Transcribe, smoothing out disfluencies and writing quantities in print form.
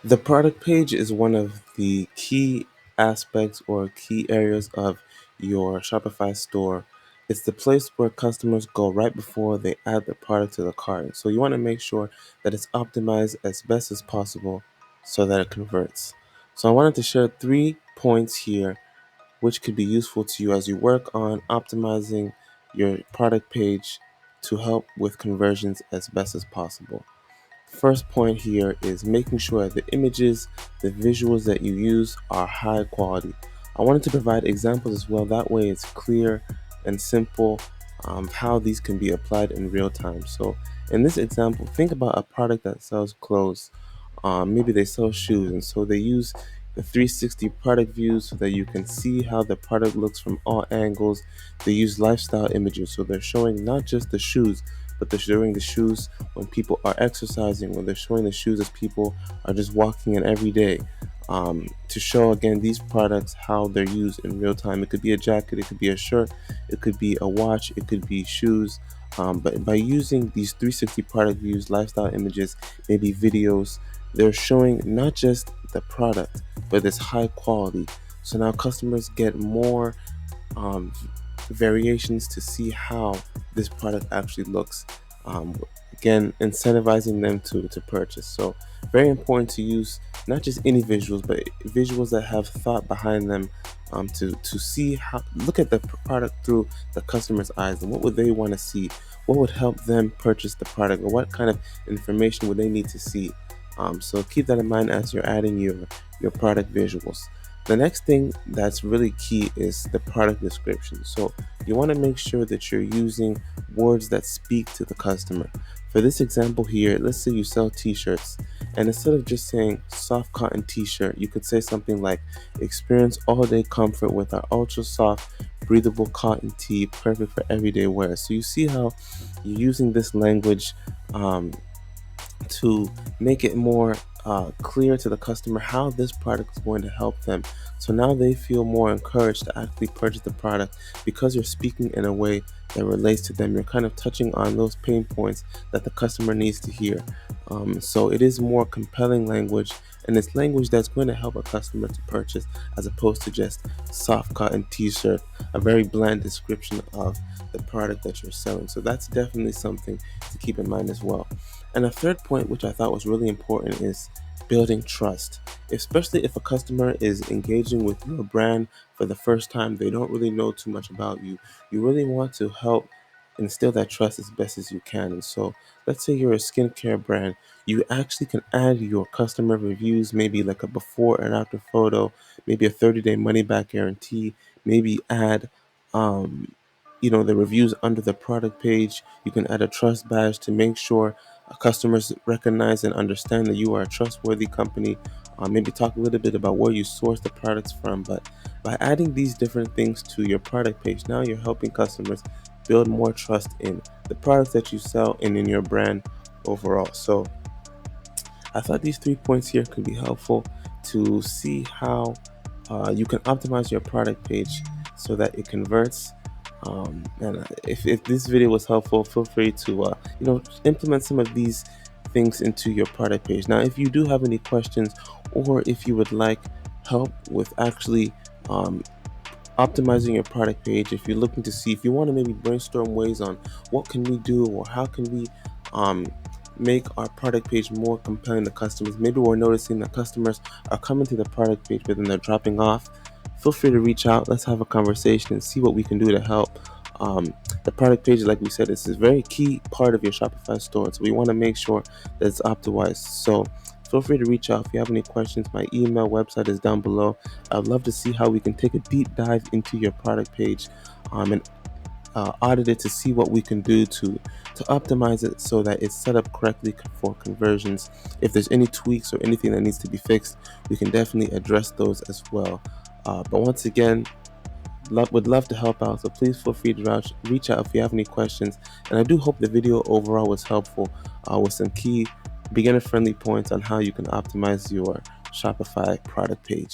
The product page is one of the key aspects or key areas of your Shopify store. It's the place where customers go right before they add the product to the cart. So you want to make sure that it's optimized as best as possible so that it converts. So I wanted to share 3 points here which could be useful to you as you work on optimizing your product page to help with conversions as best as possible. First point here is making sure the images, the visuals that you use are high quality. I wanted to provide examples as well. That way it's clear and simple how these can be applied in real time. So in this example, think about a product that sells clothes. Maybe they sell shoes, and so they use the 360 product views so that you can see how the product looks from all angles. They use lifestyle images, so they're showing not just the shoes, but they're showing the shoes when people are exercising, when they're showing the shoes as people are just walking in every day. To show again these products how they're used in real time. It could be a jacket, it could be a shirt, it could be a watch, it could be shoes. But by using these 360 product views, lifestyle images, maybe videos, they're showing not just the product, but it's high quality. So now customers get more um, variations to see how this product actually looks. Again, incentivizing them to purchase. So very important to use not just any visuals, but visuals that have thought behind them, to see how, look at the product through the customer's eyes, and what would they want to see, what would help them purchase the product, or what kind of information would they need to see. So keep that in mind as you're adding your product visuals. The next thing that's really key is the product description. So you want to make sure that you're using words that speak to the customer. For this example here, let's say you sell t-shirts, and instead of just saying soft cotton t-shirt, you could say something like experience all day comfort with our ultra soft breathable cotton tee, perfect for everyday wear. So you see how you're using this language to make it more clear to the customer how this product is going to help them. So now they feel more encouraged to actually purchase the product because you're speaking in a way that relates to them. You're kind of touching on those pain points that the customer needs to hear. So it is more compelling language, and it's language that's going to help a customer to purchase as opposed to just soft cotton t-shirt, a very bland description of the product that you're selling. So that's definitely something to keep in mind as well. And a third point, which I thought was really important, is building trust. Especially if a customer is engaging with your brand for the first time, they don't really know too much about you. You really want to help instill that trust as best as you can. And so, let's say you're a skincare brand, you actually can add your customer reviews, maybe like a before and after photo, maybe a 30-day money back guarantee, maybe add the reviews under the product page. You can add a trust badge to make sure customers recognize and understand that you are a trustworthy company. Maybe talk a little bit about where you source the products from. But by adding these different things to your product page, now you're helping customers build more trust in the products that you sell and in your brand overall. So I thought these 3 points here could be helpful to see how you can optimize your product page so that it converts. And if this video was helpful, feel free to implement some of these things into your product page. Now, if you do have any questions, or if you would like help with actually optimizing your product page, if you're looking to see, if you want to maybe brainstorm ways on what can we do, or how can we um, make our product page more compelling to customers, maybe we're noticing that customers are coming to the product page but then they're dropping off, feel free to reach out. Let's have a conversation and see what we can do to help. The product page, like we said, is a very key part of your Shopify store, so we want to make sure that it's optimized. So feel free to reach out if you have any questions. My email, website is down below. I'd love to see how we can take a deep dive into your product page, and audit it to see what we can do to optimize it so that it's set up correctly for conversions. If there's any tweaks or anything that needs to be fixed, we can definitely address those as well. But once again, would love to help out, so please feel free to reach out if you have any questions. And I do hope the video overall was helpful with some key beginner friendly points on how you can optimize your Shopify product page.